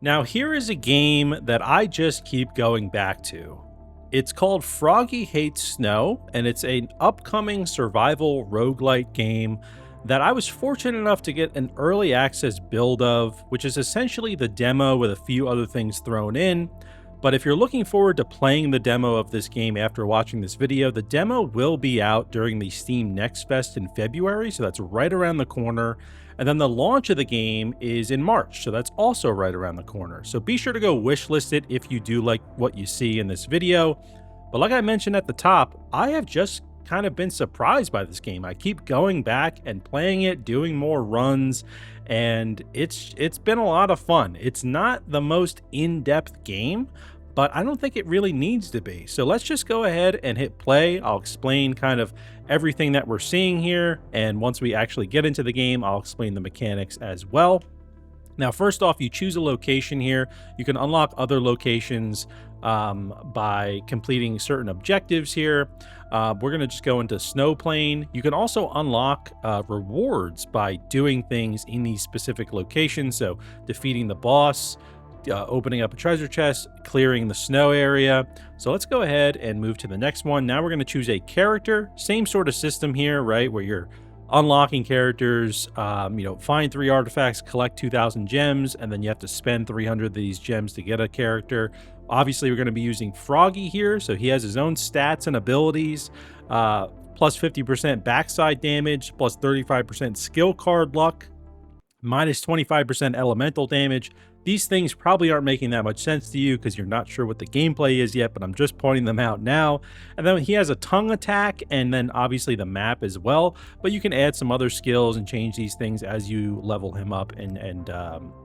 Now, here is a game that I just keep going back to. It's called Froggy Hates Snow, and it's an upcoming survival roguelite game that I was fortunate enough to get an early access build of, which is essentially the demo with a few other things thrown in. But if you're looking forward to playing the demo of this game after watching this video, the demo will be out during the Steam Next Fest in February, so that's right around the corner. And then the launch of the game is in March, so that's also right around the corner. So be sure to go wishlist it if you do like what you see in this video. But like I mentioned at the top, I have just kind of been surprised by this game. I keep going back and playing it, doing more runs, and it's been a lot of fun. It's not the most in-depth game, but I don't think it really needs to be. So let's just go ahead and hit play. I'll explain kind of everything that we're seeing here, and once we actually get into the game, I'll explain the mechanics as well. Now, first off, you choose a location here. You can unlock other locations by completing certain objectives here. We're going to just go into Snow Plain. You can also unlock rewards by doing things in these specific locations. So defeating the boss, opening up a treasure chest, clearing the snow area. So let's go ahead and move to the next one. Now we're going to choose a character. Same sort of system here, right? Where you're unlocking characters, find 3 artifacts, collect 2,000 gems, and then you have to spend 300 of these gems to get a character. Obviously, we're going to be using Froggy here, so he has his own stats and abilities, plus 50% backside damage, plus 35% skill card luck, minus 25% elemental damage. These things probably aren't making that much sense to you because you're not sure what the gameplay is yet, but I'm just pointing them out now. And then he has a tongue attack, and then obviously the map as well, but you can add some other skills and change these things as you level him up and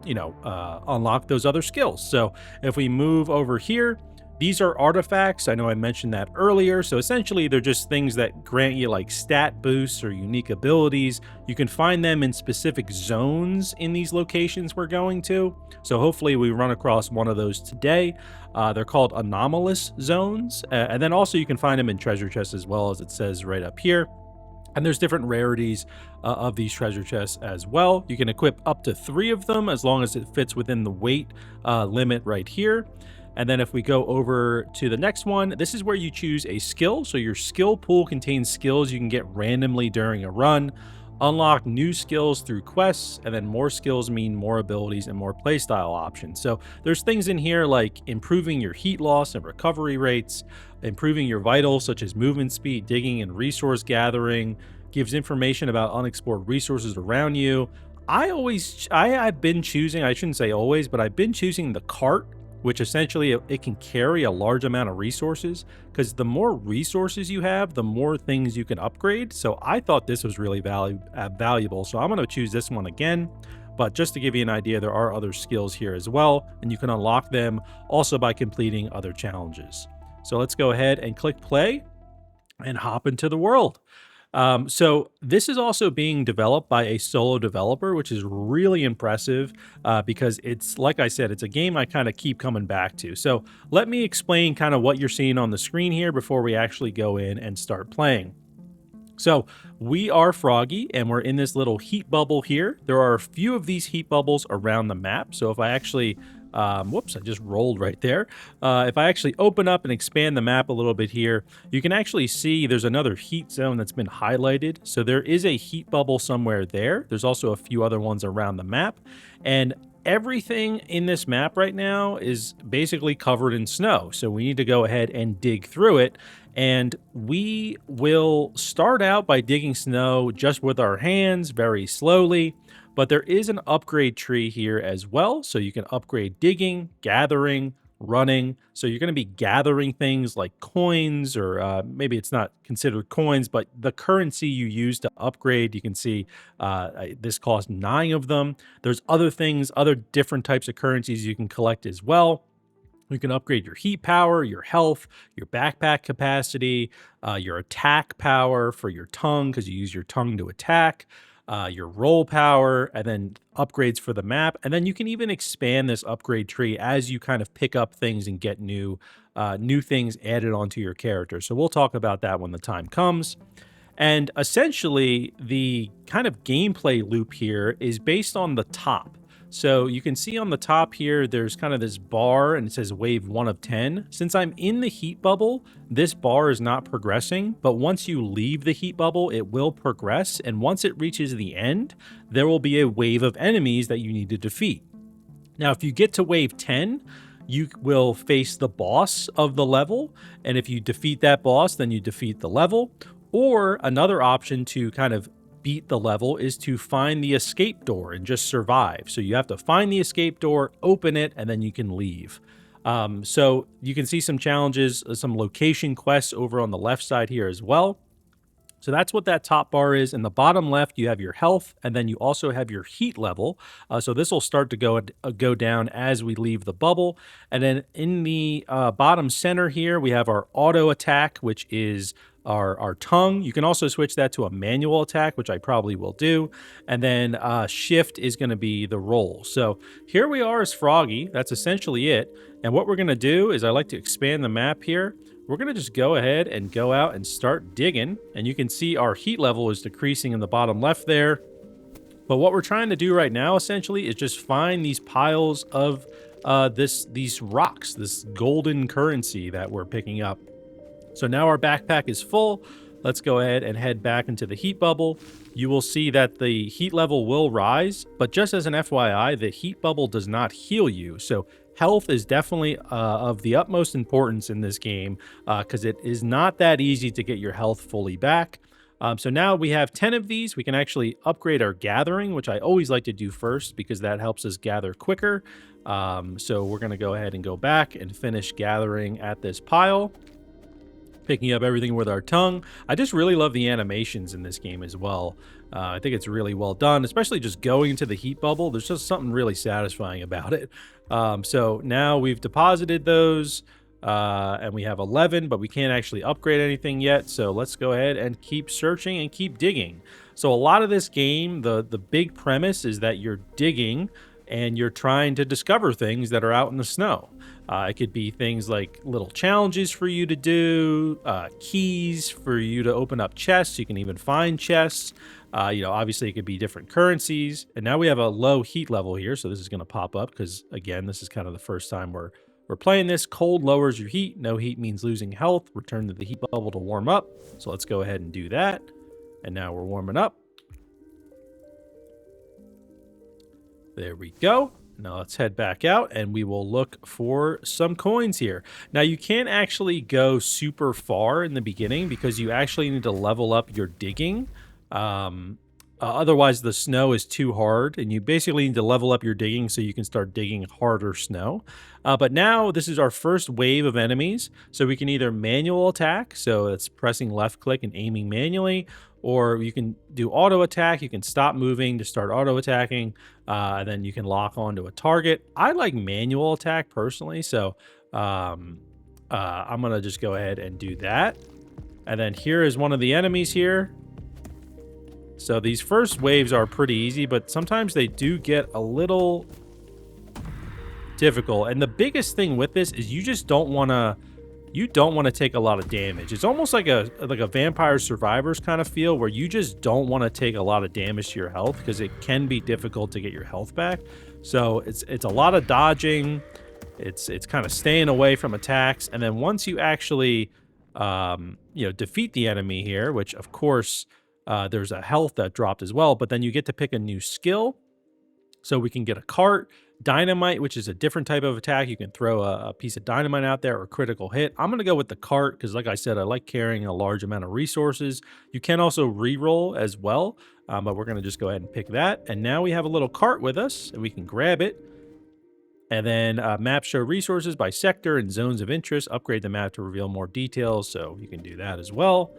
unlock those other skills. So if we move over here, these are artifacts. I know I mentioned that earlier. So essentially, they're just things that grant you like stat boosts or unique abilities. You can find them in specific zones in these locations we're going to. So hopefully we run across one of those today. They're called anomalous zones. And then also you can find them in treasure chests as well, as it says right up here. And there's different rarities of these treasure chests as well. You can equip up to 3 of them as long as it fits within the weight limit right here. And then if we go over to the next one, this is where you choose a skill. So your skill pool contains skills you can get randomly during a run. Unlock new skills through quests, and then more skills mean more abilities and more playstyle options. So there's things in here like improving your heat loss and recovery rates, improving your vitals such as movement speed, digging and resource gathering, gives information about unexplored resources around you. I've been choosing, I shouldn't say always, but I've been choosing the cart, which essentially it can carry a large amount of resources, because the more resources you have, the more things you can upgrade. So I thought this was really valuable. So I'm going to choose this one again. But just to give you an idea, there are other skills here as well, and you can unlock them also by completing other challenges. So let's go ahead and click play and hop into the world. So this is also being developed by a solo developer, which is really impressive because it's, like I said, it's a game I kind of keep coming back to. So let me explain kind of what you're seeing on the screen here before we actually go in and start playing. So we are Froggy, and we're in this little heat bubble here. There are a few of these heat bubbles around the map. So if I actually whoops, I just rolled right there. If I actually open up and expand the map a little bit here, you can actually see there's another heat zone that's been highlighted. So there is a heat bubble somewhere there. There's also a few other ones around the map. And everything in this map right now is basically covered in snow. So we need to go ahead and dig through it. And we will start out by digging snow just with our hands very slowly. But there is an upgrade tree here as well. So you can upgrade digging, gathering, running. So you're going to be gathering things like coins, or maybe it's not considered coins, but the currency you use to upgrade. You can see this costs 9 of them. There's other things, other different types of currencies you can collect as well. You can upgrade your heat power, your health, your backpack capacity, your attack power for your tongue, because you use your tongue to attack. Your roll power, and then upgrades for the map. And then you can even expand this upgrade tree as you kind of pick up things and get new things added onto your character. So we'll talk about that when the time comes. And essentially, the kind of gameplay loop here is based on the top. So you can see on the top here, there's kind of this bar and it says wave 1 of 10. Since I'm in the heat bubble, this bar is not progressing, but once you leave the heat bubble, it will progress. And once it reaches the end, there will be a wave of enemies that you need to defeat. Now, if you get to wave 10, you will face the boss of the level. And if you defeat that boss, then you defeat the level. Or another option to kind of beat the level is to find the escape door and just survive. So you have to find the escape door, open it, and then you can leave. So you can see some challenges, some location quests over on the left side here as well. So that's what that top bar is. In the bottom left, you have your health, and then you also have your heat level. So this will start to go down as we leave the bubble. And then in the bottom center here, we have our auto attack, which is our tongue. You can also switch that to a manual attack, which I probably will do. And then shift is going to be the roll. So here we are as Froggy. That's essentially it. And what we're going to do is I like to expand the map here. We're going to just go ahead and go out and start digging. And you can see our heat level is decreasing in the bottom left there. But what we're trying to do right now, essentially, is just find these piles of these rocks, this golden currency that we're picking up. So now our backpack is full. Let's go ahead and head back into the heat bubble. You will see that the heat level will rise, but just as an FYI, the heat bubble does not heal you. So health is definitely of the utmost importance in this game because it is not that easy to get your health fully back. So now we have 10 of these. We can actually upgrade our gathering, which I always like to do first because that helps us gather quicker. So we're going to go ahead and go back and finish gathering at this pile, picking up everything with our tongue. I just really love the animations in this game as well. I think it's really well done, especially just going into the heat bubble. There's just something really satisfying about it. So now we've deposited those and we have 11, but we can't actually upgrade anything yet. So let's go ahead and keep searching and keep digging. So a lot of this game, the big premise is that you're digging and you're trying to discover things that are out in the snow. It could be things like little challenges for you to do, keys for you to open up chests. You can even find chests. Obviously it could be different currencies. And now we have a low heat level here, so this is going to pop up because, again, this is kind of the first time we're playing this. Cold lowers your heat. No heat means losing health. Return to the heat bubble to warm up. So let's go ahead and do that. And now we're warming up. There we go. Now let's head back out and we will look for some coins here. Now you can't actually go super far in the beginning because you actually need to level up your digging. Otherwise the snow is too hard and you basically need to level up your digging so you can start digging harder snow. But now this is our first wave of enemies. So we can either manual attack, so it's pressing left click and aiming manually, or you can do auto attack. You can stop moving to start auto attacking. And then you can lock onto a target. I like manual attack personally. So I'm going to just go ahead and do that. And then here is one of the enemies here. So these first waves are pretty easy, but sometimes they do get a little difficult. And the biggest thing with this is you just don't want to take a lot of damage. It's almost like a Vampire Survivors kind of feel where you just don't want to take a lot of damage to your health because it can be difficult to get your health back. So it's a lot of dodging. It's kind of staying away from attacks. And then once you actually defeat the enemy here, which of course there's a health that dropped as well, but then you get to pick a new skill. So we can get a cart, dynamite, which is a different type of attack. You can throw a piece of dynamite out there or critical hit. I'm going to go with the cart because, like I said, I like carrying a large amount of resources. You can also re-roll as well, but we're going to just go ahead and pick that. And now we have a little cart with us, and we can grab it. And then map show resources by sector and zones of interest. Upgrade the map to reveal more details, so you can do that as well.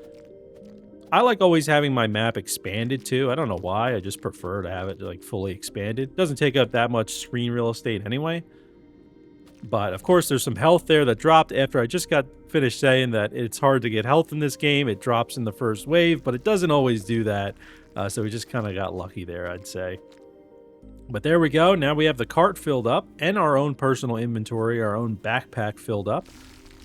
I like always having my map expanded too. I don't know why. I just prefer to have it like fully expanded. It doesn't take up that much screen real estate anyway. But of course, there's some health there that dropped after I just got finished saying that it's hard to get health in this game. It drops in the first wave, but it doesn't always do that. So we just kind of got lucky there, I'd say. But there we go. Now we have the cart filled up and our own personal inventory, our own backpack filled up.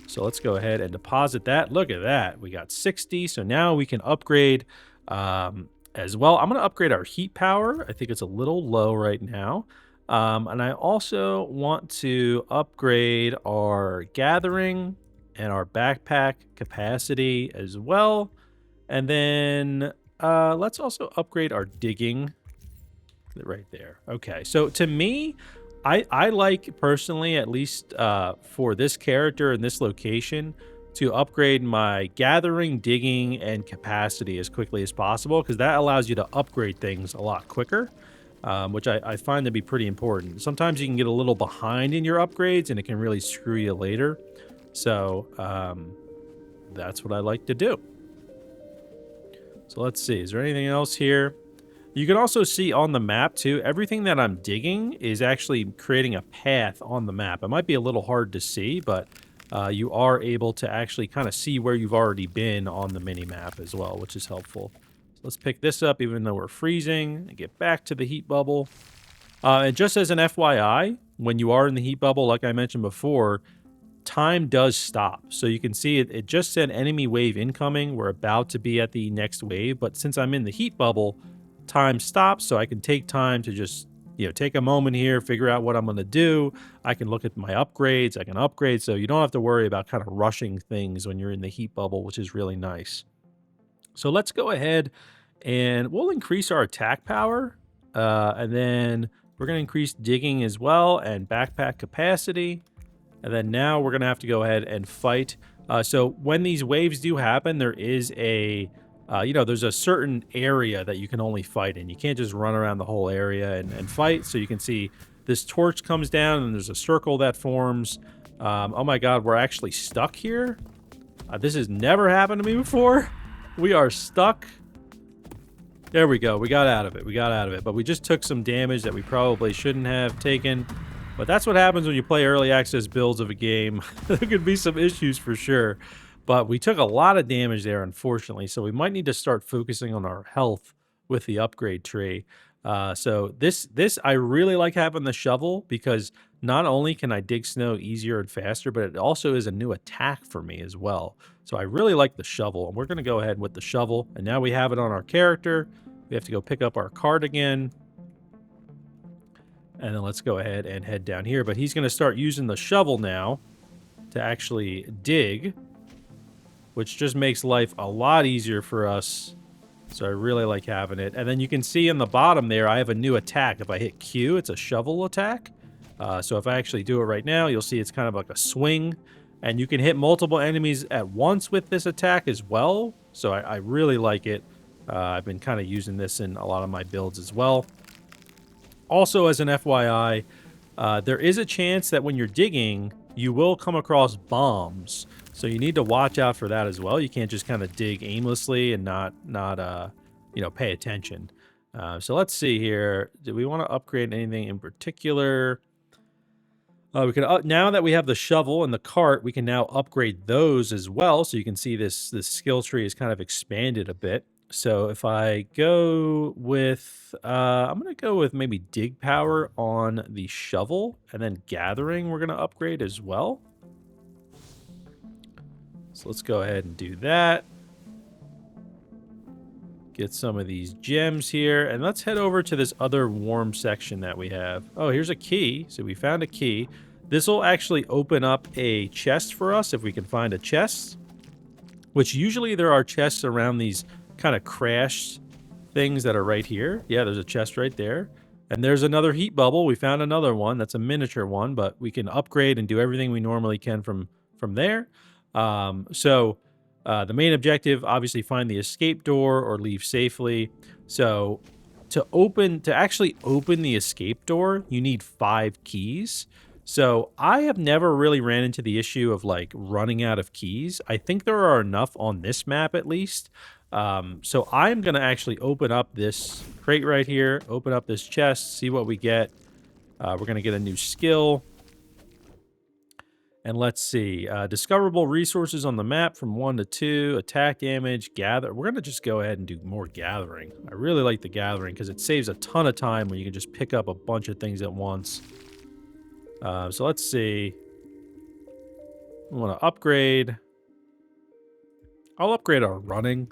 So let's go ahead and deposit that. Look at that. We got 60. So now we can upgrade as well. I'm going to upgrade our heat power. I think it's a little low right now. And I also want to upgrade our gathering and our backpack capacity as well. And then let's also upgrade our digging right there. Okay, so to me, I like personally, at least for this character in this location, to upgrade my gathering, digging, and capacity as quickly as possible, because that allows you to upgrade things a lot quicker, which I find to be pretty important. Sometimes you can get a little behind in your upgrades, and it can really screw you later. So that's what I like to do. So let's see, is there anything else here? You can also see on the map too, everything that I'm digging is actually creating a path on the map. It might be a little hard to see, but you are able to actually kind of see where you've already been on the mini map as well, which is helpful. So let's pick this up even though we're freezing and get back to the heat bubble. And just as an FYI, when you are in the heat bubble, like I mentioned before, time does stop. So you can see it just said enemy wave incoming. We're about to be at the next wave, but since I'm in the heat bubble, time stops, so I can take time to just, take a moment here, figure out what I'm going to do. I can look at my upgrades. I can upgrade, so you don't have to worry about kind of rushing things when you're in the heat bubble, which is really nice. So let's go ahead and we'll increase our attack power, and then we're going to increase digging as well and backpack capacity. And then now we're going to have to go ahead and fight. So when these waves do happen, there is there's a certain area that you can only fight in. You can't just run around the whole area and fight. So you can see this torch comes down and there's a circle that forms. Oh my God, we're actually stuck here. This has never happened to me before. We are stuck. There we go. We got out of it. But we just took some damage that we probably shouldn't have taken. But that's what happens when you play early access builds of a game. There could be some issues for sure. But we took a lot of damage there, unfortunately. So we might need to start focusing on our health with the upgrade tree. So this I really like having the shovel, because not only can I dig snow easier and faster, but it also is a new attack for me as well. So I really like the shovel, and we're going to go ahead with the shovel. And now we have it on our character. We have to go pick up our card again. And then let's go ahead and head down here. But he's going to start using the shovel now to actually dig, which just makes life a lot easier for us. So I really like having it. And then you can see in the bottom there, I have a new attack. If I hit Q, it's a shovel attack. So if I actually do it right now, you'll see it's kind of like a swing. And you can hit multiple enemies at once with this attack as well. So I really like it. I've been kind of using this in a lot of my builds as well. Also, as an FYI, there is a chance that when you're digging, you will come across bombs. So you need to watch out for that as well. You can't just kind of dig aimlessly and not pay attention. So let's see here. Do we want to upgrade anything in particular? We can now that we have the shovel and the cart, we can now upgrade those as well. So you can see this skill tree is kind of expanded a bit. So if I go with, I'm going to go with maybe dig power on the shovel, and then gathering we're going to upgrade as well. So let's go ahead and do that. Get some of these gems here, and let's head over to this other warm section that we have. Oh, here's a key. So we found a key. This will actually open up a chest for us if we can find a chest, which usually there are chests around these kind of crashed things that are right here. Yeah, there's a chest right there. And there's another heat bubble. We found another one. That's a miniature one, but we can upgrade and do everything we normally can from there. The main objective, obviously find the escape door or leave safely. So to actually open the escape door, you need 5 keys. So I have never really ran into the issue of like running out of keys. I think there are enough on this map at least. So I'm going to actually open up this crate right here, open up this chest, see what we get. We're going to get a new skill. And let's see, discoverable resources on the map from 1 to 2, attack damage, gather. We're going to just go ahead and do more gathering. I really like the gathering because it saves a ton of time when you can just pick up a bunch of things at once. So let's see. We want to upgrade. I'll upgrade our running.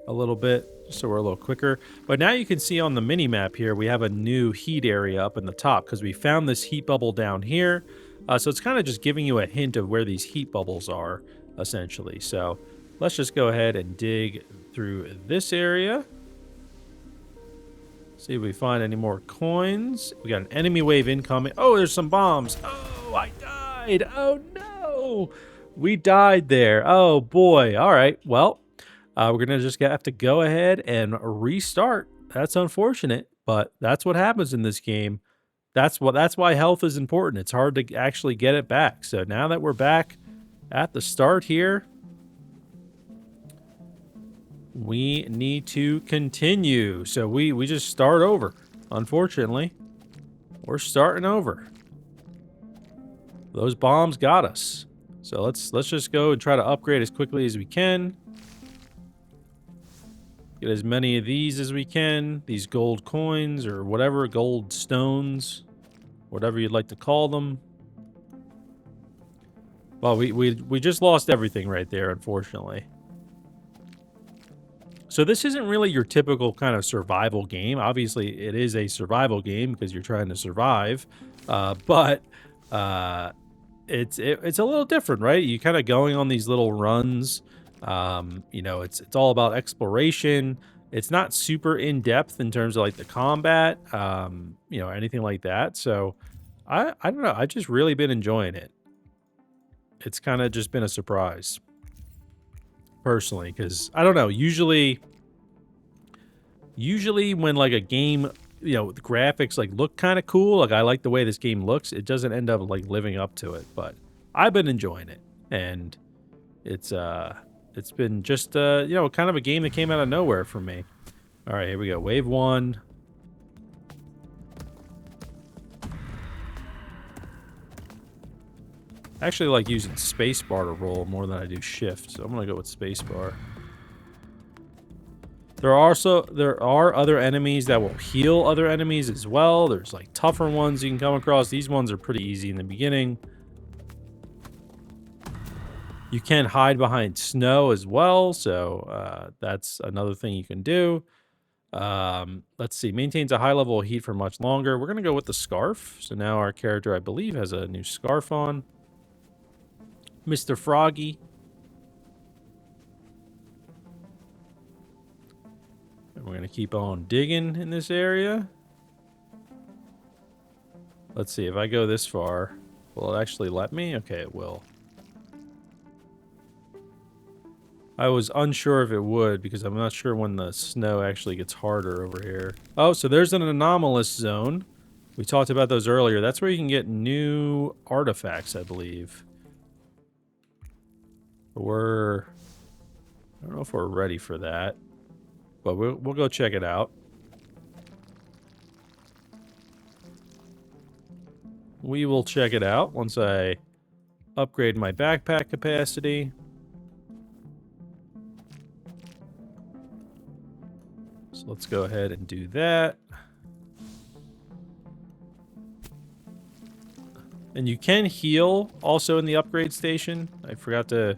a little bit so we're a little quicker. But now you can see on the mini map here, we have a new heat area up in the top because we found this heat bubble down here. So it's kind of just giving you a hint of where these heat bubbles are, essentially. So let's just go ahead and dig through this area. See if we find any more coins. We got an enemy wave incoming. Oh, there's some bombs. Oh, I died. Oh, no. We died there. Oh, boy. All right. Well, we're going to just have to go ahead and restart. That's unfortunate, but that's what happens in this game. That's why health is important. It's hard to actually get it back. So now that we're back at the start here, we need to continue. So we just start over. Unfortunately, we're starting over. Those bombs got us. So let's just go and try to upgrade as quickly as we can. Get as many of these as we can. These gold coins or whatever, gold stones, whatever you'd like to call them. Well, we just lost everything right there, unfortunately. So this isn't really your typical kind of survival game. Obviously, it is a survival game because you're trying to survive. But it's a little different, right? You kind of going on these little runs. You know, it's all about exploration. It's not super in depth in terms of like the combat, you know, anything like that. So I don't know. I've just really been enjoying it. It's kind of just been a surprise. Personally, because I don't know, usually when like a game, you know, the graphics like look kind of cool, like I like the way this game looks, it doesn't end up like living up to it, but I've been enjoying it, and it's been just you know, kind of a game that came out of nowhere for me. All right, here we go, wave 1. I actually like using spacebar to roll more than I do shift, so I'm gonna go with spacebar. There are other enemies that will heal other enemies as well. There's like tougher ones you can come across. These ones are pretty easy in the beginning. You can hide behind snow as well, so that's another thing you can do. Let's see, maintains a high level of heat for much longer. We're gonna go with the scarf. So now our character, I believe, has a new scarf on. Mr. Froggy. And we're going to keep on digging in this area. Let's see, if I go this far, will it actually let me? Okay, it will. I was unsure if it would because I'm not sure when the snow actually gets harder over here. Oh, so there's an anomalous zone. We talked about those earlier. That's where you can get new artifacts, I believe. I don't know if we're ready for that, but we'll go check it out. We will check it out once I upgrade my backpack capacity. So let's go ahead and do that. And you can heal also in the upgrade station. I forgot to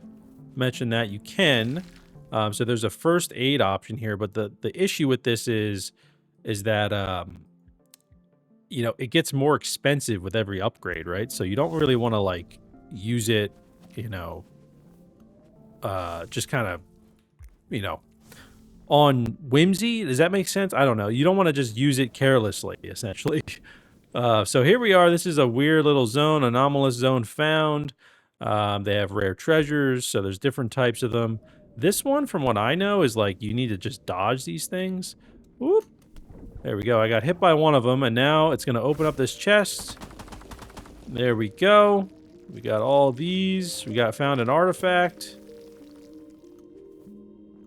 mention that you can. So there's a first aid option here, but the issue with this is that you know, it gets more expensive with every upgrade, right? So you don't really want to like use it, you know, just kind of, you know, on whimsy. Does that make sense? I don't know. You don't want to just use it carelessly, essentially. So here we are. This is a weird little zone, anomalous zone found. They have rare treasures, so there's different types of them. This one, from what I know, is like you need to just dodge these things. Whoop. There we go. I got hit by one of them, and now it's going to open up this chest. There we go. We got all these. We got found an artifact.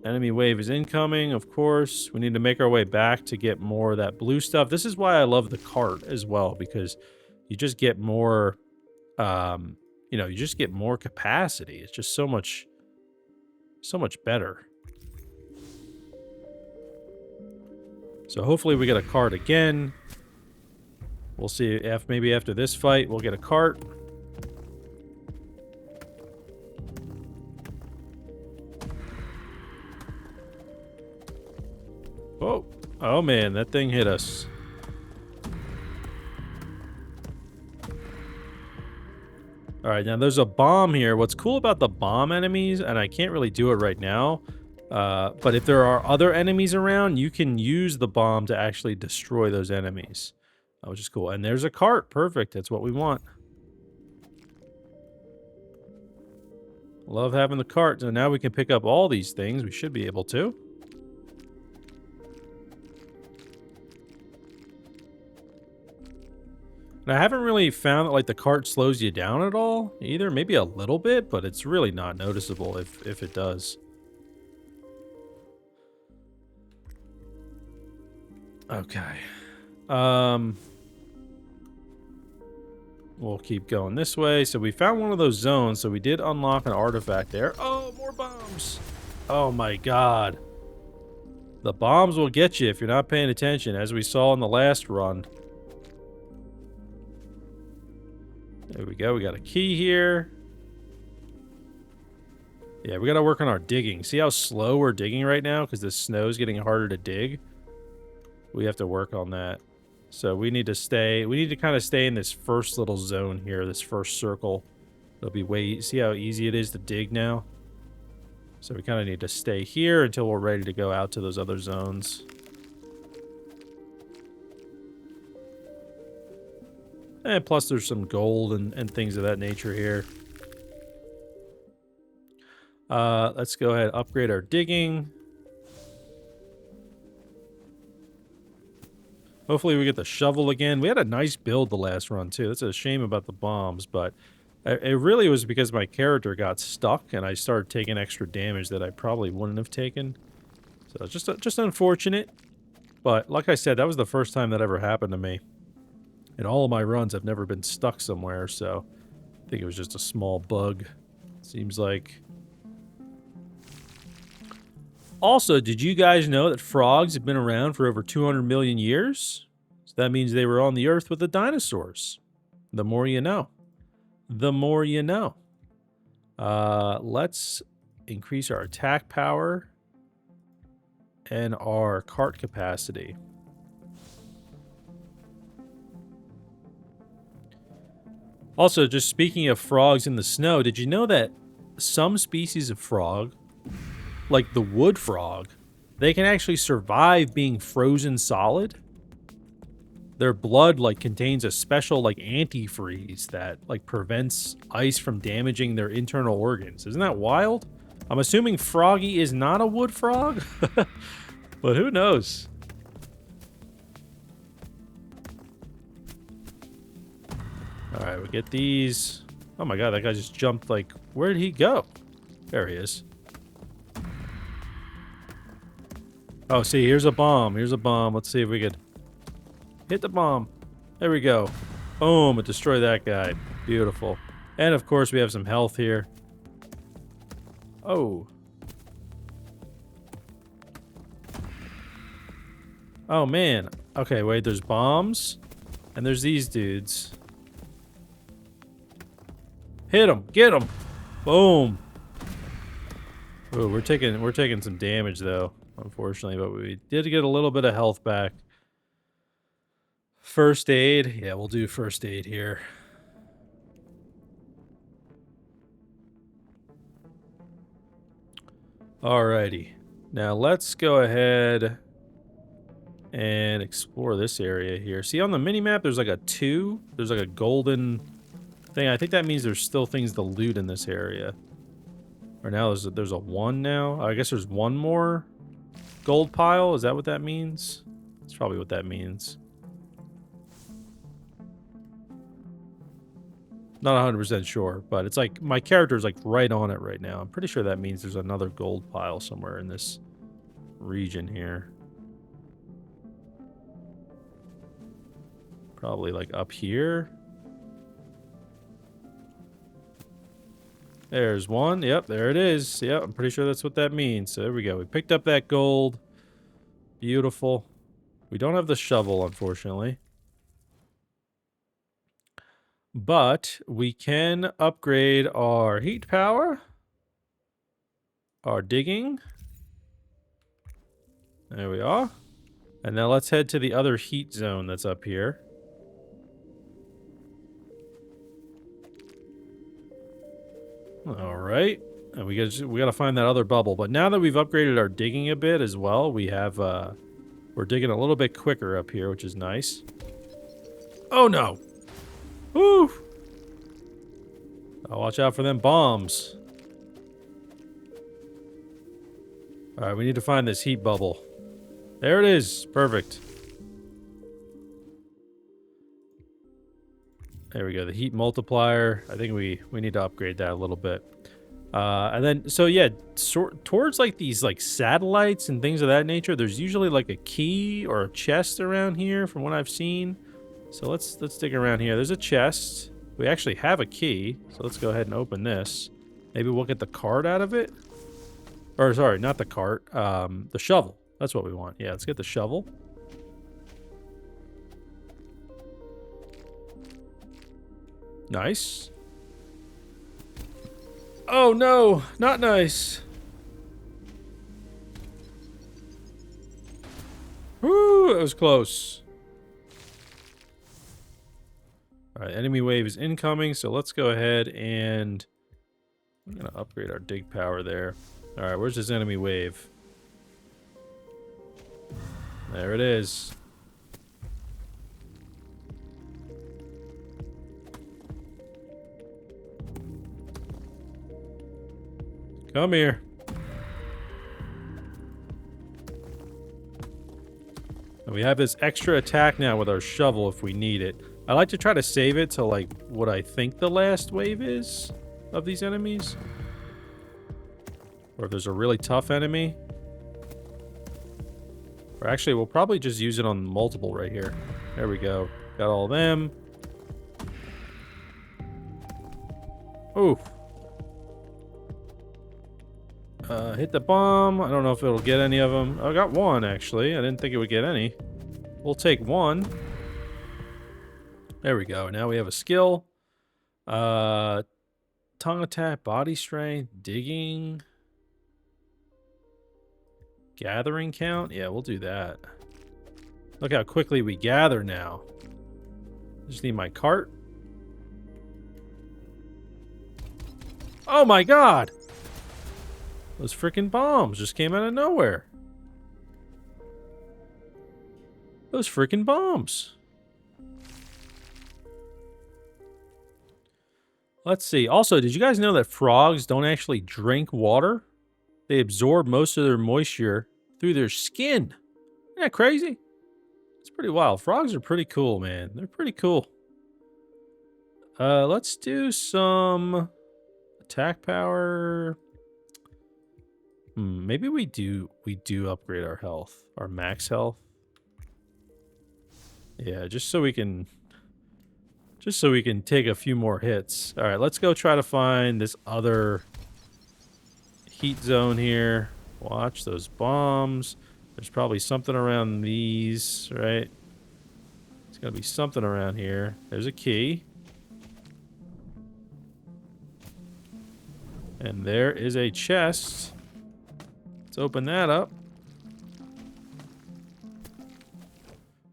Enemy wave is incoming, of course. We need to make our way back to get more of that blue stuff. This is why I love the cart as well, because you just get more, you know, you just get more capacity. It's just so much better. So hopefully we get a cart again. We'll see if maybe after this fight we'll get a cart. Oh man, that thing hit us. Alright, now there's a bomb here. What's cool about the bomb enemies, and I can't really do it right now, but if there are other enemies around, you can use the bomb to actually destroy those enemies, which is cool. And there's a cart. Perfect. That's what we want. Love having the cart. So now we can pick up all these things. We should be able to. And I haven't really found that, like, the cart slows you down at all, either. Maybe a little bit, but it's really not noticeable if it does. Okay. We'll keep going this way. So we found one of those zones, so we did unlock an artifact there. Oh, more bombs! Oh my god. The bombs will get you if you're not paying attention, as we saw in the last run. There we go. We got a key here. Yeah, we got to work on our digging. See how slow we're digging right now? Because the snow's getting harder to dig. We have to work on that. So we need to kind of stay in this first little zone here, this first circle. It'll be see how easy it is to dig now? So we kind of need to stay here until we're ready to go out to those other zones. And plus there's some gold and things of that nature here. Let's go ahead and upgrade our digging. Hopefully we get the shovel again. We had a nice build the last run too. That's a shame about the bombs, but it really was because my character got stuck and I started taking extra damage that I probably wouldn't have taken. So it's just unfortunate. But like I said, that was the first time that ever happened to me. In all of my runs, I've never been stuck somewhere, so I think it was just a small bug. Seems like. Also, did you guys know that frogs have been around for over 200 million years? So that means they were on the earth with the dinosaurs. The more you know. The more you know. Let's increase our attack power and our cart capacity. Also, just speaking of frogs in the snow, did you know that some species of frog, like the wood frog, they can actually survive being frozen solid? Their blood, like, contains a special, like, antifreeze that, like, prevents ice from damaging their internal organs. Isn't that wild? I'm assuming Froggy is not a wood frog, but who knows? Alright, we get these. Oh my god, that guy just jumped, like, where did he go? There he is. Oh, see, here's a bomb. Here's a bomb. Let's see if we could hit the bomb. There we go. Boom, it destroyed that guy. Beautiful. And of course, we have some health here. Oh. Oh, man. Okay, wait, there's bombs. And there's these dudes. Hit him! Get him! Boom! Ooh, we're taking some damage though, unfortunately, but we did get a little bit of health back. First aid, yeah, we'll do first aid here. Alrighty, now let's go ahead and explore this area here. See on the mini map, there's like a 2. There's like a golden thing. I think that means there's still things to loot in this area. Or now there's a 1 now. I guess there's one more gold pile. Is that what that means? That's probably what that means. Not 100% sure, but it's like my character's like right on it right now. I'm pretty sure that means there's another gold pile somewhere in this region here. Probably like up here. There's one. Yep, there it is. Yep, I'm pretty sure that's what that means. So there we go. We picked up that gold. Beautiful. We don't have the shovel, unfortunately. But we can upgrade our heat power. Our digging. There we are. And now let's head to the other heat zone that's up here. All right. And we gotta find that other bubble. But now that we've upgraded our digging a bit as well, we have we're digging a little bit quicker up here, which is nice. Oh no! Woo! Oh, watch out for them bombs. All right, we need to find this heat bubble. There it is. Perfect. There we go. The heat multiplier. I think we need to upgrade that a little bit. And then, so yeah, towards like these like satellites and things of that nature, there's usually like a key or a chest around here from what I've seen. So let's dig around here. There's a chest. We actually have a key. So let's go ahead and open this. Maybe we'll get the cart out of it. Or sorry, not the cart. The shovel. That's what we want. Yeah, let's get the shovel. Nice. Oh no, not nice. Woo, that was close. All right, enemy wave is incoming, so let's go ahead and I'm gonna upgrade our dig power there. All right, where's this enemy wave? There it is. Come here. And we have this extra attack now with our shovel if we need it. I like to try to save it to like what I think the last wave is of these enemies. Or if there's a really tough enemy. Or actually, we'll probably just use it on multiple right here. There we go. Got all of them. Ooh. Hit the bomb. I don't know if it'll get any of them. I got one, actually. I didn't think it would get any. We'll take one. There we go. Now we have a skill. Tongue attack, body strength, digging. Gathering count? Yeah, we'll do that. Look how quickly we gather now. Just need my cart. Oh my god! Those freaking bombs just came out of nowhere. Those freaking bombs. Let's see. Also, did you guys know that frogs don't actually drink water? They absorb most of their moisture through their skin. Isn't that crazy? It's pretty wild. Frogs are pretty cool, man. They're pretty cool. Let's do some attack power. Maybe we do upgrade our health, our max health. Yeah, just so we can take a few more hits. All right, let's go try to find this other heat zone here. Watch those bombs. There's probably something around these, right? There's gotta be something around here. There's a key. And there is a chest. Let's open that up.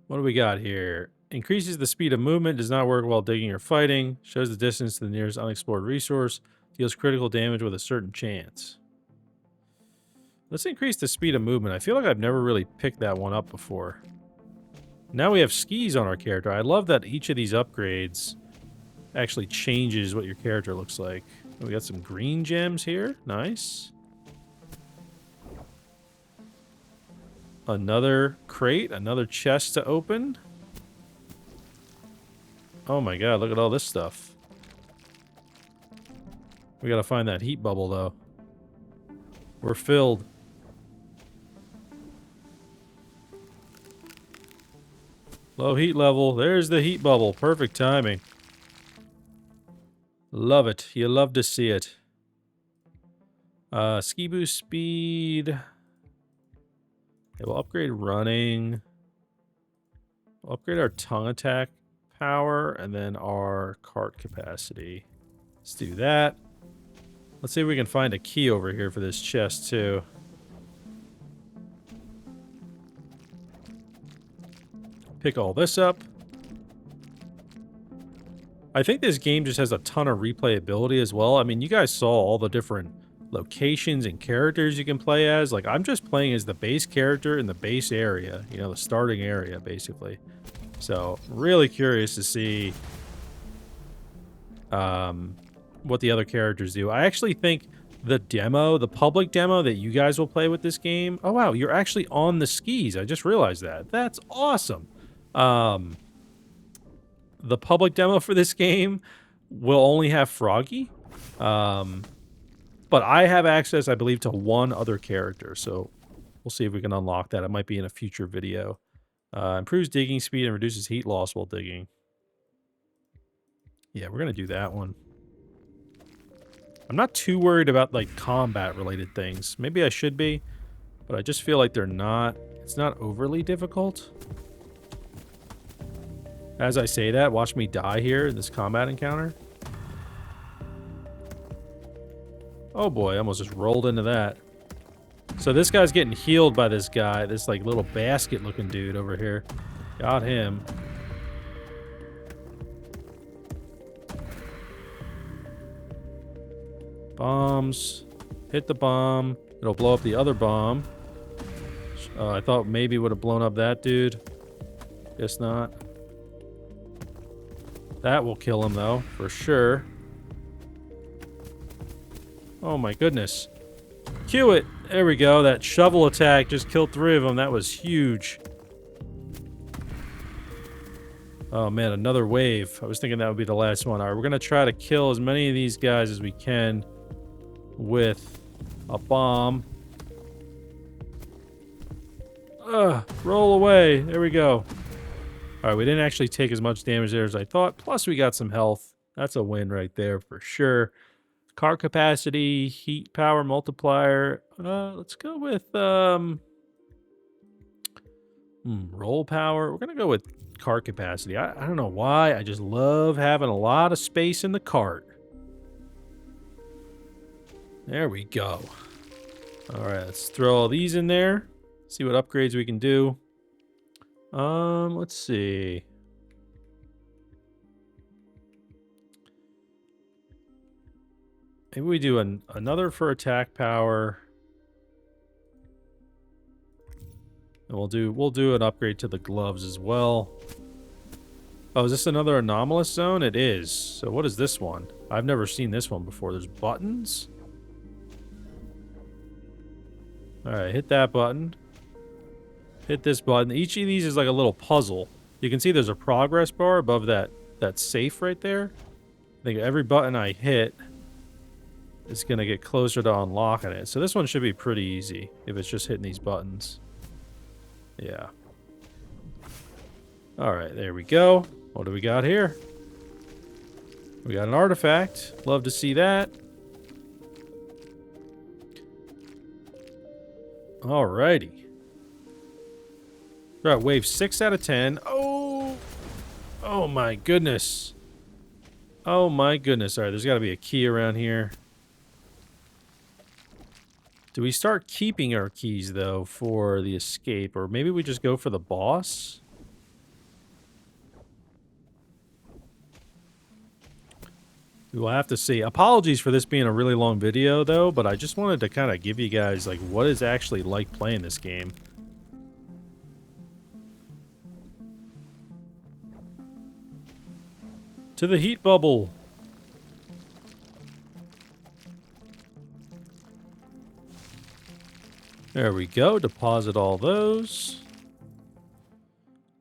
What do we got here? Increases the speed of movement, does not work while digging or fighting, shows the distance to the nearest unexplored resource, deals critical damage with a certain chance. Let's increase the speed of movement. I feel like I've never really picked that one up before. Now we have skis on our character. I love that each of these upgrades actually changes what your character looks like. We got some green gems here. Nice. Another crate, another chest to open. Oh my god, look at all this stuff. We gotta find that heat bubble, though. We're filled. Low heat level. There's the heat bubble. Perfect timing. Love it. You love to see it. Ski boost speed. Okay, we'll upgrade running. We'll upgrade our tongue attack power and then our cart capacity. Let's do that. Let's see if we can find a key over here for this chest too. Pick all this up. I think this game just has a ton of replayability as well. I mean, you guys saw all the different locations and characters you can play as. Like, I'm just playing as the base character in the base area, you know, the starting area, basically. So, really curious to see what the other characters do. I actually think the demo, the public demo that you guys will play with this game. Oh, wow, you're actually on the skis. I just realized that. That's awesome. The public demo for this game will only have Froggy. But I have access, I believe, to one other character. So we'll see if we can unlock that. It might be in a future video. Improves digging speed and reduces heat loss while digging. Yeah, we're going to do that one. I'm not too worried about, like, combat-related things. Maybe I should be, but I just feel like they're not... It's not overly difficult. As I say that, watch me die here in this combat encounter. Oh boy, I almost just rolled into that. So this guy's getting healed by this guy, this, like, little basket-looking dude over here. Got him. Bombs. Hit the bomb. It'll blow up the other bomb. I thought maybe it would have blown up that dude. Guess not. That will kill him, though, for sure. Oh my goodness. Cue it! There we go. That shovel attack just killed 3 of them. That was huge. Oh man, another wave. I was thinking that would be the last one. Alright, we're gonna try to kill as many of these guys as we can with a bomb. Roll away. There we go. Alright, we didn't actually take as much damage there as I thought. Plus, we got some health. That's a win right there for sure. Car capacity, heat power multiplier. Let's go with roll power. We're gonna go with cart capacity. I don't know why. I just love having a lot of space in the cart. There we go. All right, let's throw all these in there. See what upgrades we can do. Let's see. Maybe we do another for attack power. And we'll do an upgrade to the gloves as well. Oh, is this another anomalous zone? It is. So what is this one? I've never seen this one before. There's buttons. All right, hit that button. Hit this button. Each of these is like a little puzzle. You can see there's a progress bar above that safe right there. I think every button I hit is going to get closer to unlocking it. So this one should be pretty easy if it's just hitting these buttons. Yeah. All right, there we go. What do we got here? We got an artifact. Love to see that. Alrighty. We're at wave 6 out of 10. Oh! Oh my goodness. Oh my goodness. Alright, there's got to be a key around here. Do we start keeping our keys, though, for the escape? Or maybe we just go for the boss? We will have to see. Apologies for this being a really long video, though, but I just wanted to kind of give you guys, like, what it's actually like playing this game. To the heat bubble. There we go. Deposit all those.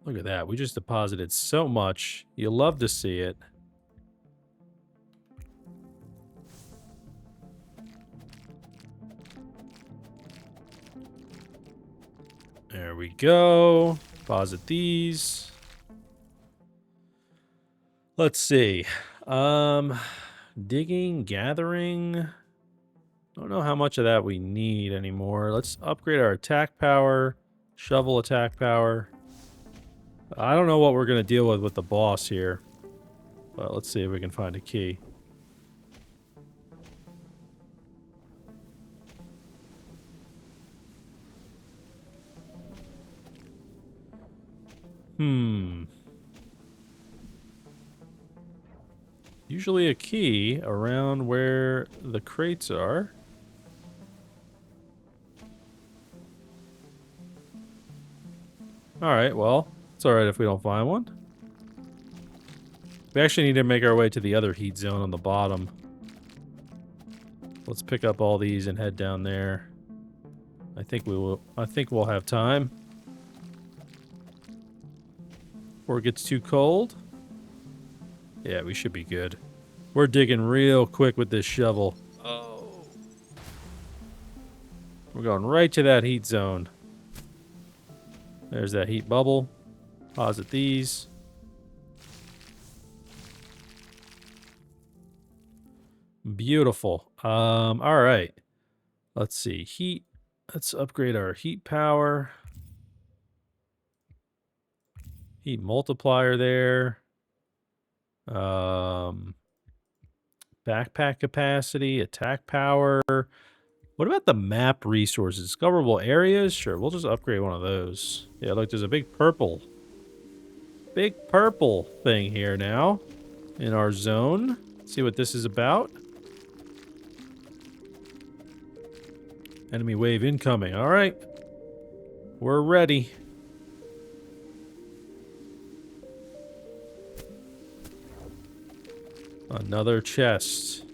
Look at that. We just deposited so much. You love to see it. There we go. Deposit these. Let's see. Digging, gathering. Don't know how much of that we need anymore. Let's upgrade our attack power. Shovel attack power. I don't know what we're going to deal with the boss here. But let's see if we can find a key. Usually a key around where the crates are. Alright, well, it's alright if we don't find one. We actually need to make our way to the other heat zone on the bottom. Let's pick up all these and head down there. I think we'll have time. Before it gets too cold. Yeah, we should be good. We're digging real quick with this shovel. Oh. We're going right to that heat zone. There's that heat bubble. Deposit these. Beautiful. All right. Let's see. Heat. Let's upgrade our heat power. Heat multiplier there. Backpack capacity, attack power. What about the map resources? Discoverable areas? Sure, we'll just upgrade one of those. Yeah, look, there's a big purple thing here now in our zone. Let's see what this is about. Enemy wave incoming. All right. We're ready. Another chest.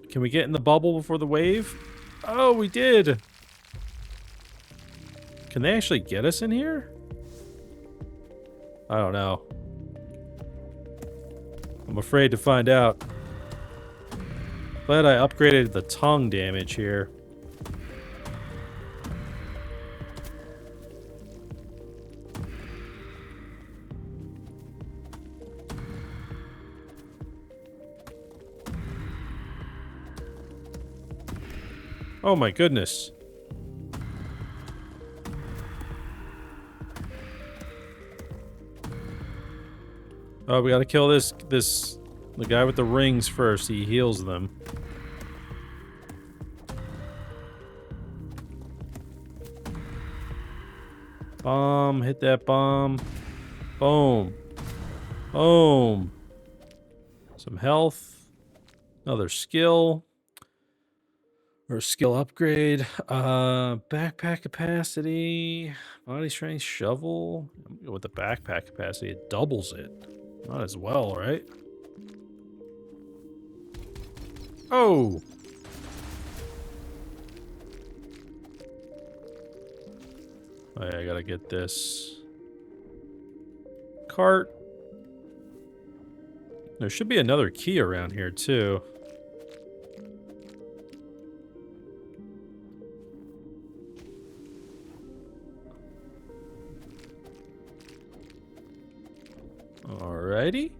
Can we get in the bubble before the wave? Oh, we did. Can they actually get us in here? I don't know. I'm afraid to find out. Glad I upgraded the tongue damage here. Oh my goodness. Oh, we gotta kill the guy with the rings first. He heals them. Bomb, hit that bomb. Boom. Boom. Some health. Another skill. Or skill upgrade. Backpack capacity. Body strength, shovel. I'm gonna go with the backpack capacity. It doubles it. Not as well, right? Oh! Oh yeah, I gotta get this. Cart. There should be another key around here, too. Alrighty.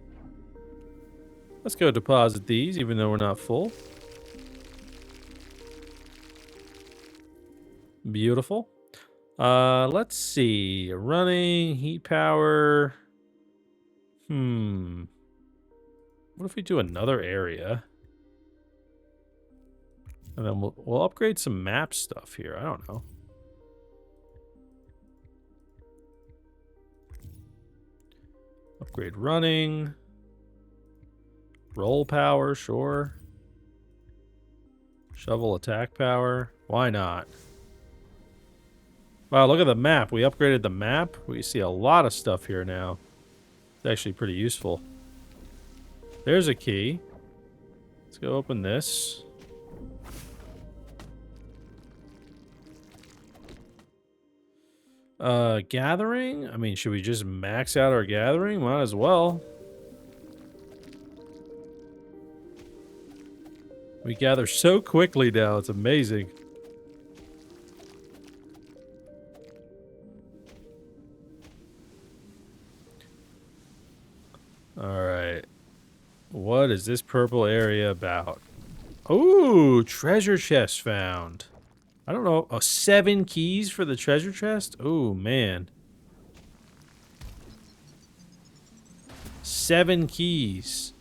Let's go deposit these, even though we're not full. Beautiful. Let's see. Running, heat power. What if we do another area? And then we'll upgrade some map stuff here. I don't know. Upgrade running. Roll power, sure. Shovel attack power. Why not? Wow, look at the map. We upgraded the map. We see a lot of stuff here now. It's actually pretty useful. There's a key. Let's go open this. Gathering? I mean, should we just max out our gathering? Might as well. We gather so quickly now, it's amazing. Alright. What is this purple area about? Ooh, treasure chest found. I don't know. Oh, 7 keys for the treasure chest? Oh, man. 7 keys.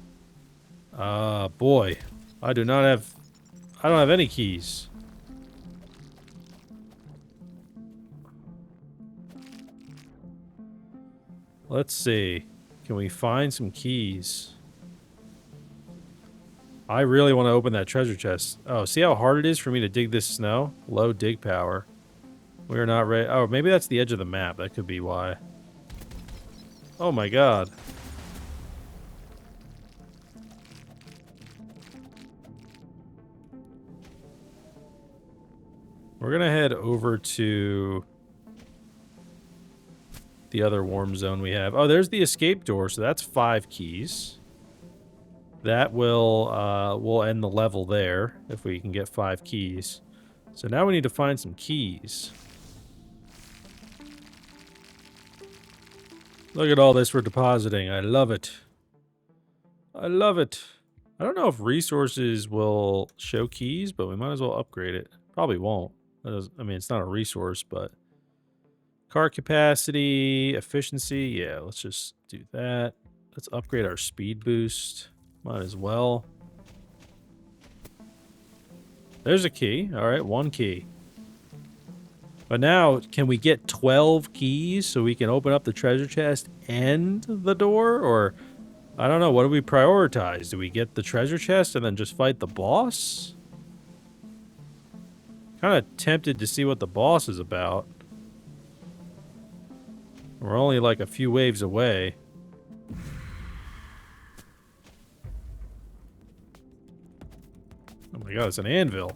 Boy. I don't have any keys. Let's see. Can we find some keys? I really want to open that treasure chest. Oh, see how hard it is for me to dig this snow? Low dig power. We are not ready. Oh, maybe that's the edge of the map. That could be why. Oh my god. We're gonna head over to the other warm zone we have. Oh, there's the escape door, so that's 5 keys. That will end the level there if we can get 5 keys. So now we need to find some keys. Look at all this we're depositing. I love it. I love it. I don't know if resources will show keys, but we might as well upgrade it. Probably won't. I mean, it's not a resource, but... Car capacity, efficiency. Yeah, let's just do that. Let's upgrade our speed boost. Might as well. There's a key. All right, 1 key. But now, can we get 12 keys so we can open up the treasure chest and the door? Or, I don't know, what do we prioritize? Do we get the treasure chest and then just fight the boss? Kind of tempted to see what the boss is about. We're only like a few waves away. Oh my god, it's an anvil.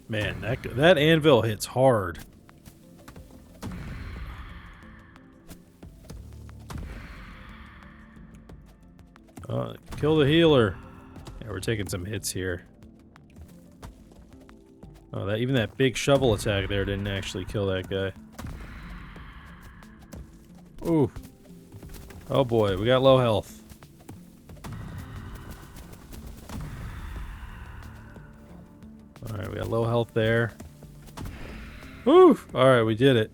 Man, that anvil hits hard. Kill the healer. Yeah, we're taking some hits here. Oh, even that big shovel attack there didn't actually kill that guy. Ooh. Oh boy, we got low health. Alright, we got low health there. Woo! Alright, we did it.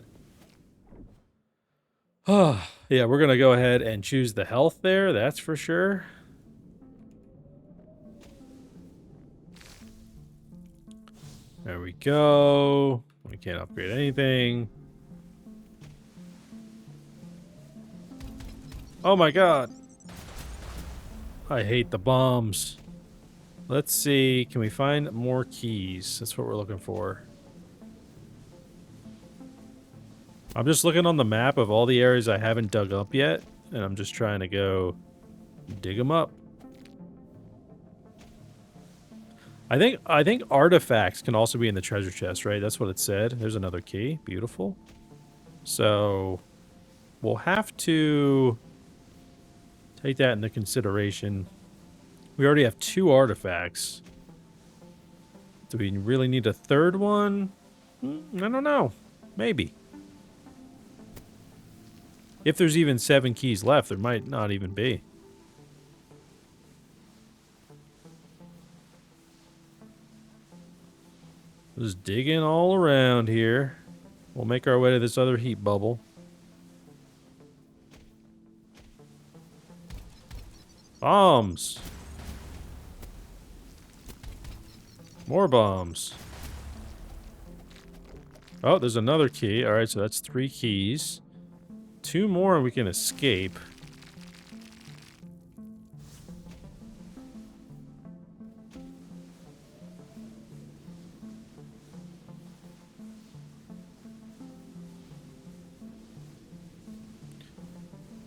Yeah, we're gonna go ahead and choose the health there, that's for sure. There we go. We can't upgrade anything. Oh my god. I hate the bombs. Let's see. Can we find more keys? That's what we're looking for. I'm just looking on the map of all the areas I haven't dug up yet, and I'm just trying to go dig them up. I think artifacts can also be in the treasure chest, right? That's what it said. There's another key. Beautiful. So we'll have to take that into consideration. We already have 2 artifacts. Do we really need a 3rd one? I don't know. Maybe. If there's even 7 keys left, there might not even be. Just digging all around here. We'll make our way to this other heat bubble. Bombs. More bombs. Oh, there's another key. Alright, so that's 3 keys. 2 more and we can escape.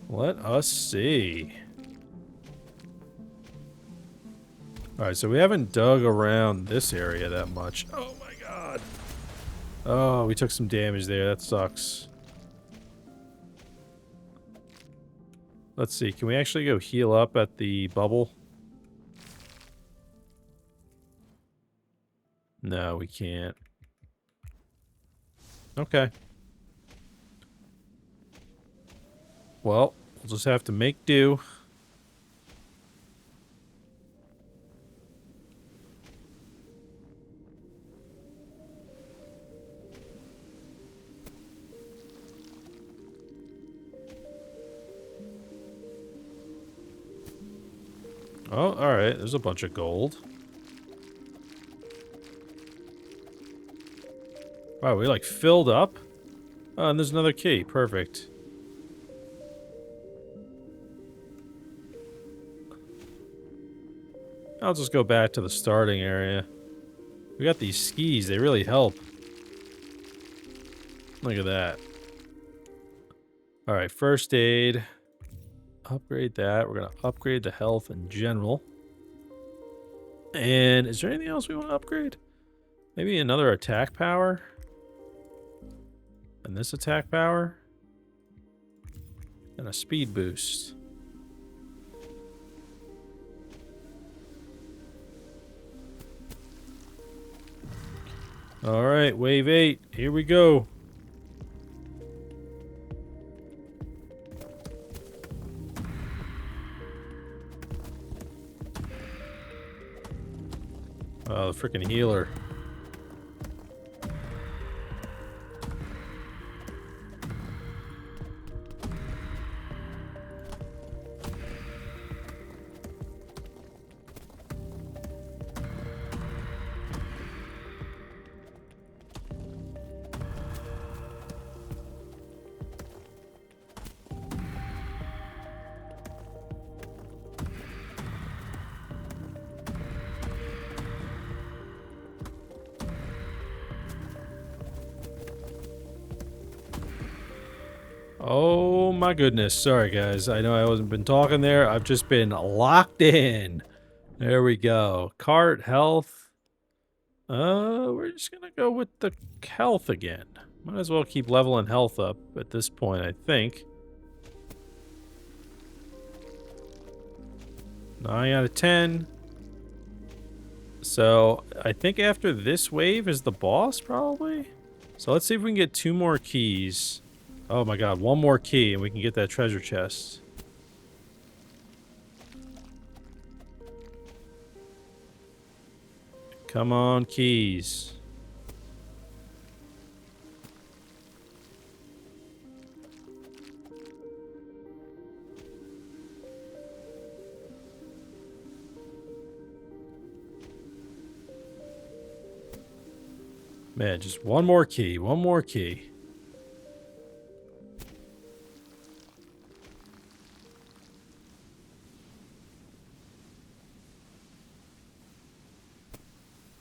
Let us see. Alright, so we haven't dug around this area that much. Oh my god. Oh, we took some damage there. That sucks. Let's see. Can we actually go heal up at the bubble? No, we can't. Okay. Well, we'll just have to make do. Oh, alright. There's a bunch of gold. Wow, we like filled up? Oh, and there's another key. Perfect. I'll just go back to the starting area. We got these skis. They really help. Look at that. Alright, first aid. Upgrade that. We're going to upgrade the health in general. And is there anything else we want to upgrade? Maybe another attack power? And this attack power? And a speed boost. Alright, wave 8. Here we go. Oh, the freaking healer. Oh my goodness. Sorry guys. I know I wasn't been talking there. I've just been locked in. There we go. Cart, health. We're just gonna go with the health again. Might as well keep leveling health up at this point, I think. 9 out of 10. So, I think after this wave is the boss, probably? So let's see if we can get 2 more keys. Oh my god, 1 more key and we can get that treasure chest. Come on, keys. Man, just 1 more key, 1 more key.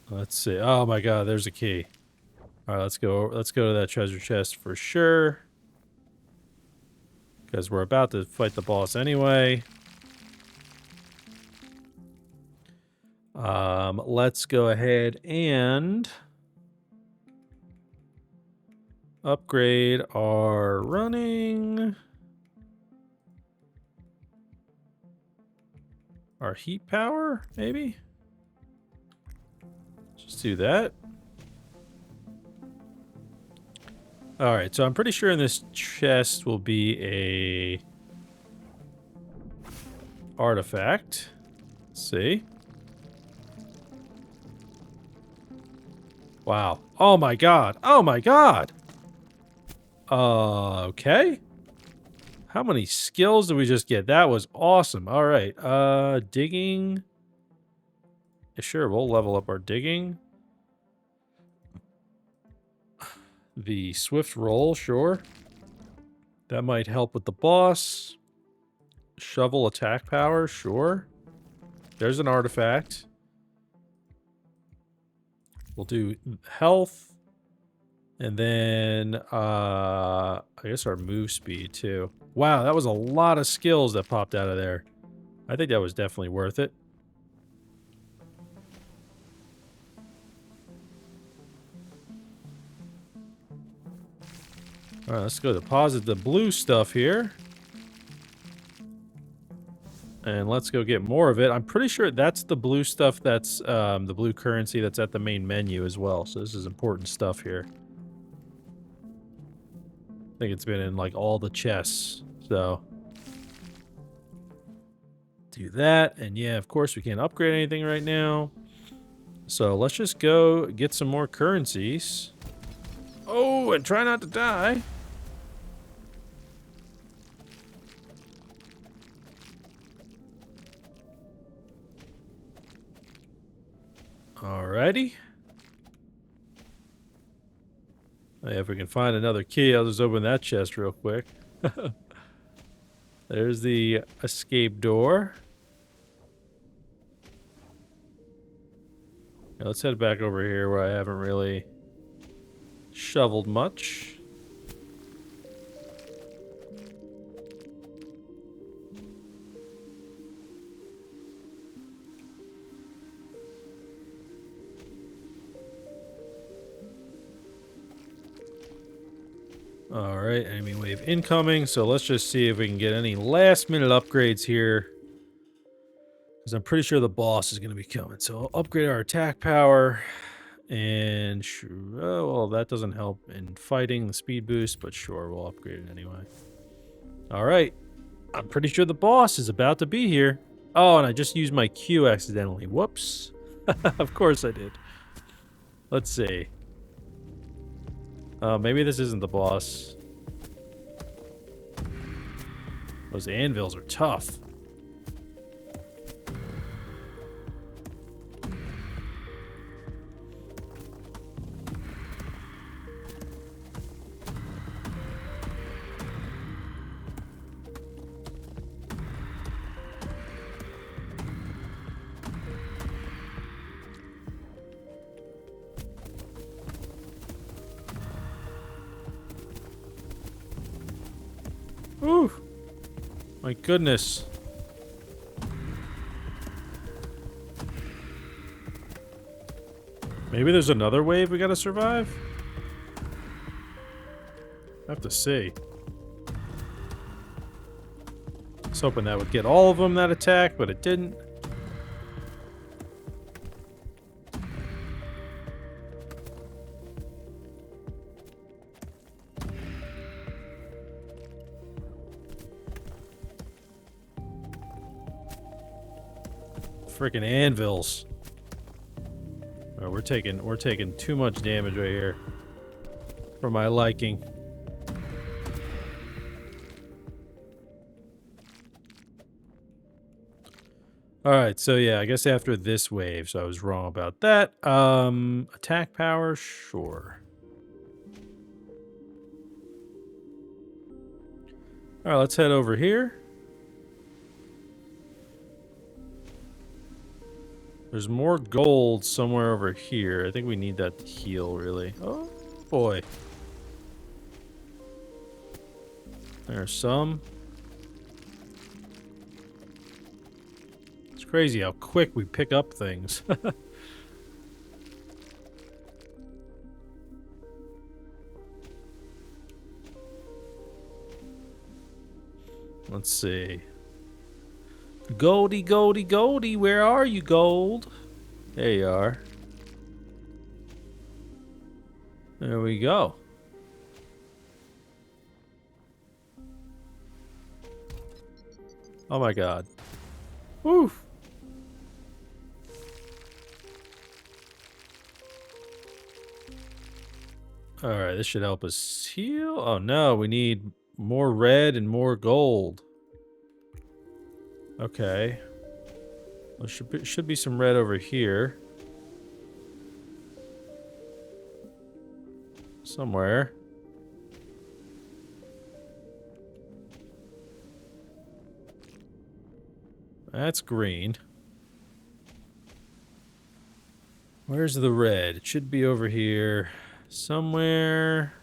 Let's see. Oh my god, there's a key. Alright, let's go to that treasure chest for sure. Because we're about to fight the boss anyway. Let's go ahead and upgrade our running. Our heat power, maybe? Just do that. Alright, so I'm pretty sure in this chest will be a artifact. Let's see. Wow. Oh my god. Oh my god. Okay. How many skills did we just get? That was awesome. Alright. Digging. Yeah, sure, we'll level up our digging. The swift roll, sure. That might help with the boss. Shovel attack power, sure. There's an artifact. We'll do health. And then, I guess our move speed, too. Wow, that was a lot of skills that popped out of there. I think that was definitely worth it. Alright, let's go deposit the blue stuff here. And let's go get more of it. I'm pretty sure that's the blue stuff that's, the blue currency that's at the main menu as well. So this is important stuff here. I think it's been in, like, all the chests. So do that. And yeah, of course, we can't upgrade anything right now. So let's just go get some more currencies. Oh, and try not to die. Alrighty. If we can find another key, I'll just open that chest real quick. There's the escape door. Now let's head back over here where I haven't really shoveled much. Alright, enemy wave incoming, so let's just see if we can get any last minute upgrades here. Because I'm pretty sure the boss is going to be coming. So I'll upgrade our attack power. And sure, oh, well, that doesn't help in fighting the speed boost, but sure, we'll upgrade it anyway. Alright, I'm pretty sure the boss is about to be here. Oh, and I just used my Q accidentally. Whoops. Of course I did. Let's see. Maybe this isn't the boss. Those anvils are tough. Ooh. My goodness. Maybe there's another wave we gotta survive? I have to see. I was hoping that would get all of them that attack, but it didn't. Freaking anvils. Oh, we're taking too much damage right here. For my liking. Alright, so yeah, I guess after this wave, so I was wrong about that. Attack power, sure. Alright, let's head over here. There's more gold somewhere over here. I think we need that to heal, really. Oh, boy. There's some. It's crazy how quick we pick up things. Let's see. Goldie, Goldie, Goldie, where are you, Gold? There you are. There we go. Oh my god. Woo! Alright, this should help us heal. Oh no, we need more red and more gold. Okay. There should be some red over here. Somewhere. That's green. Where's the red? It should be over here. Somewhere.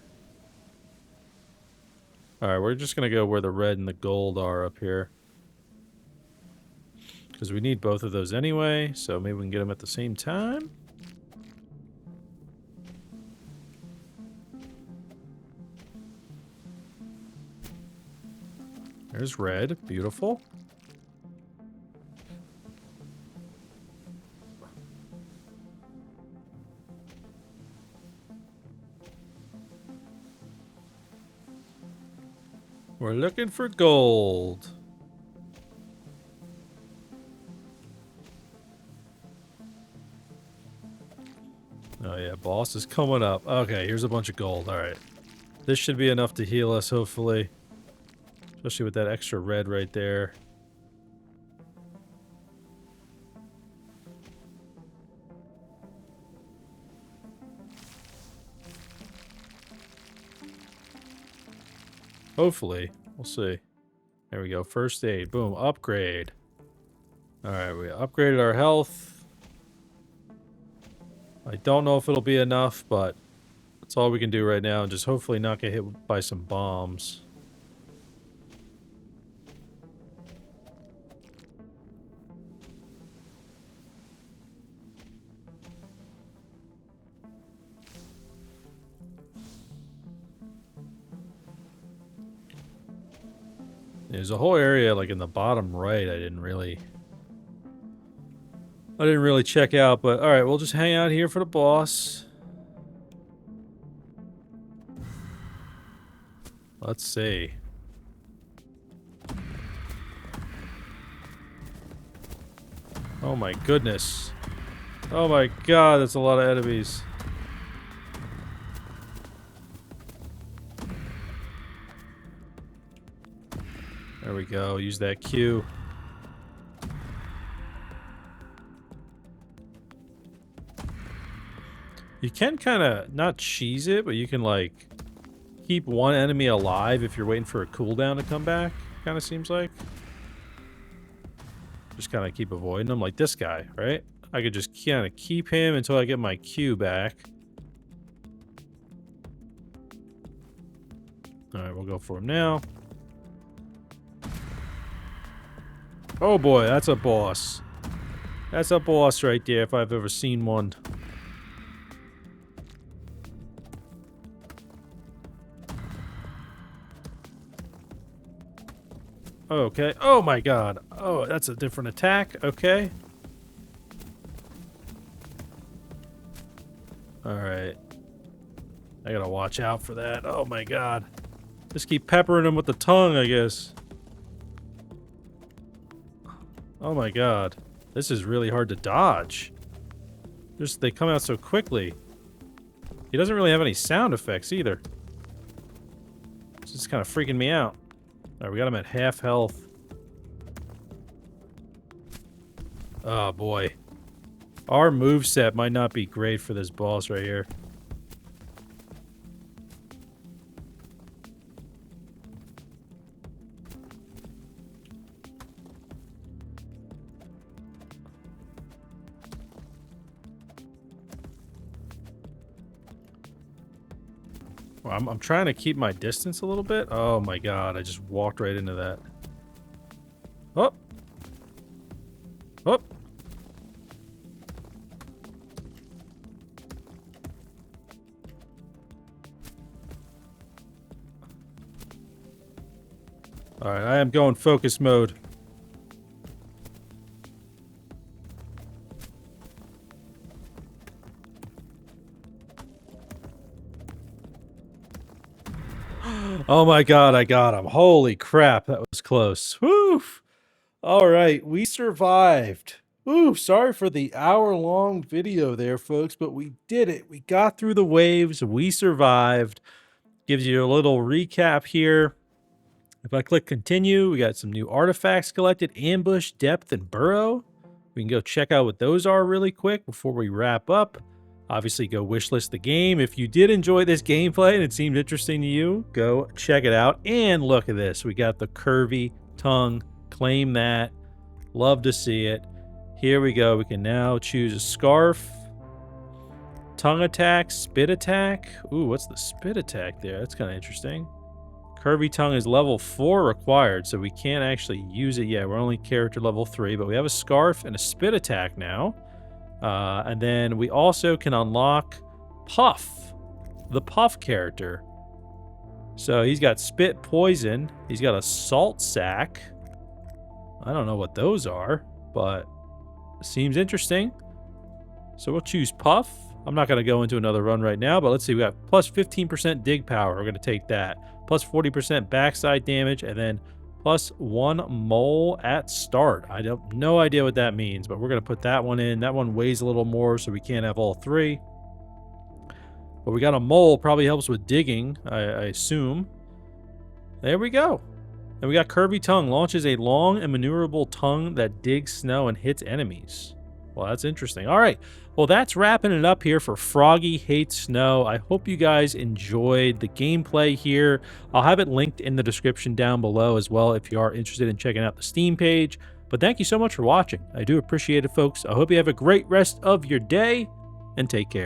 Alright, we're just gonna go where the red and the gold are up here. Because we need both of those anyway, so maybe we can get them at the same time. There's red. Beautiful. We're looking for gold. Oh yeah, boss is coming up. Okay, here's a bunch of gold. Alright. This should be enough to heal us, hopefully. Especially with that extra red right there. Hopefully. We'll see. There we go. First aid. Boom. Upgrade. Alright, we upgraded our health. I don't know if it'll be enough, but that's all we can do right now. And just hopefully not get hit by some bombs. There's a whole area like in the bottom right I didn't really check out, but alright, we'll just hang out here for the boss. Let's see. Oh my goodness. Oh my god, that's a lot of enemies. There we go, use that Q. You can kind of, not cheese it, but you can like keep one enemy alive if you're waiting for a cooldown to come back, kind of seems like. Just kind of keep avoiding them, like this guy, right? I could just kind of keep him until I get my Q back. Alright, we'll go for him now. Oh boy, that's a boss. That's a boss right there if I've ever seen one. Okay. Oh my god. Oh, that's a different attack. Okay. Alright. I gotta watch out for that. Oh my god. Just keep peppering him with the tongue, I guess. Oh my god. This is really hard to dodge. They come out so quickly. He doesn't really have any sound effects either. It's just kind of freaking me out. Alright, we got him at half health. Oh boy. Our moveset might not be great for this boss right here. Well, I'm trying to keep my distance a little bit. Oh my god, I just walked right into that. Oh! Oh! Alright, I am going focus mode. Oh my god, I got him. Holy crap, that was close. Woo! Alright, we survived. Ooh, sorry for the hour-long video there, folks, but we did it. We got through the waves. We survived. Gives you a little recap here. If I click continue, we got some new artifacts collected, ambush, depth, and burrow. We can go check out what those are really quick before we wrap up. Obviously, go wishlist the game. If you did enjoy this gameplay and it seemed interesting to you, go check it out. And look at this. We got the curvy tongue. Claim that. Love to see it. Here we go. We can now choose a scarf. Tongue attack, spit attack. Ooh, what's the spit attack there? That's kind of interesting. Curvy tongue is level 4 required, so we can't actually use it yet. We're only character level 3, but we have a scarf and a spit attack now. And then we also can unlock Puff, the Puff character. So he's got spit poison. He's got a salt sack. I don't know what those are, but seems interesting. So we'll choose Puff. I'm not going to go into another run right now, but let's see. We got plus 15% dig power. We're going to take that. Plus 40% backside damage, and then plus 1 mole at start. I have no idea what that means, but we're going to put that one in. That one weighs a little more, so we can't have all 3. But we got a mole. Probably helps with digging, I assume. There we go. And we got Curvy Tongue. Launches a long and maneuverable tongue that digs snow and hits enemies. Well, that's interesting. All right. Well, that's wrapping it up here for Froggy Hates Snow. I hope you guys enjoyed the gameplay here. I'll have it linked in the description down below as well if you are interested in checking out the Steam page. But thank you so much for watching. I do appreciate it, folks. I hope you have a great rest of your day, and take care.